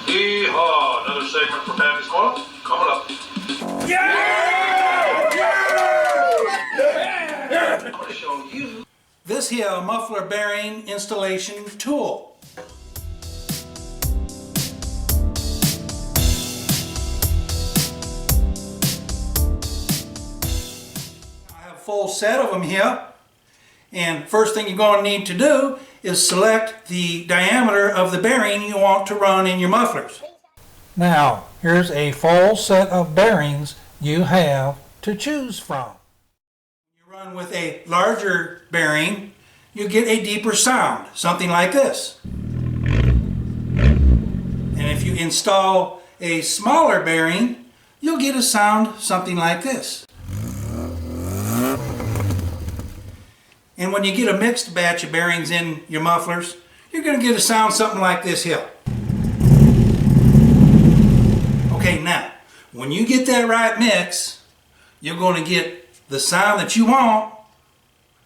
Yeehaw! Another segment for Pappy's Corner coming up. Yeah! I'm going to show you This here muffler bearing installation tool. I have a full set of them here, and first thing you're going to need to do is select the diameter of the bearing you want to run in your mufflers. Now, here's a full set of bearings you have to choose from. You run with a larger bearing, you get a deeper sound, something like this. And if you install a smaller bearing, you'll get a sound something like this. And when you get a mixed batch of bearings in your mufflers, you're going to get a sound something like this here. Okay, now, when you get that right mix, you're going to get the sound that you want,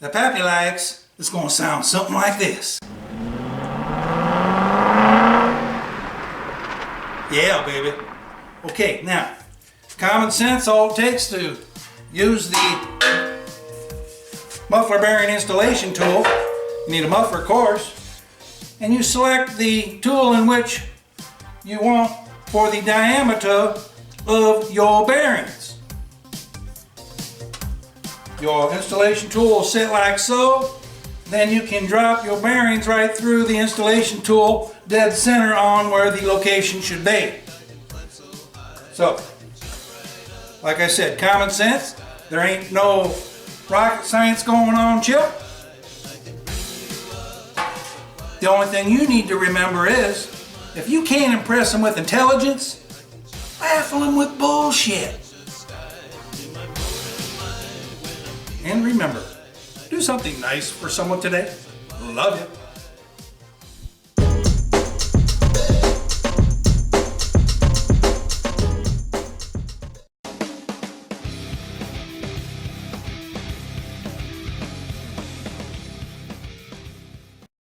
that Pappy likes. It's going to sound something like this. Yeah, baby. Okay, now, common sense, all it takes to use the muffler bearing installation tool. You need a muffler, of course, and you select the tool in which you want for the diameter of your bearings. Your installation tool will sit like so. Then you can drop your bearings right through the installation tool dead center on where the location should be. So, like I said, common sense. There ain't no rocket science going on, Chip. The only thing you need to remember is, if you can't impress them with intelligence, baffle them with bullshit. And remember, do something nice for someone today. Love you.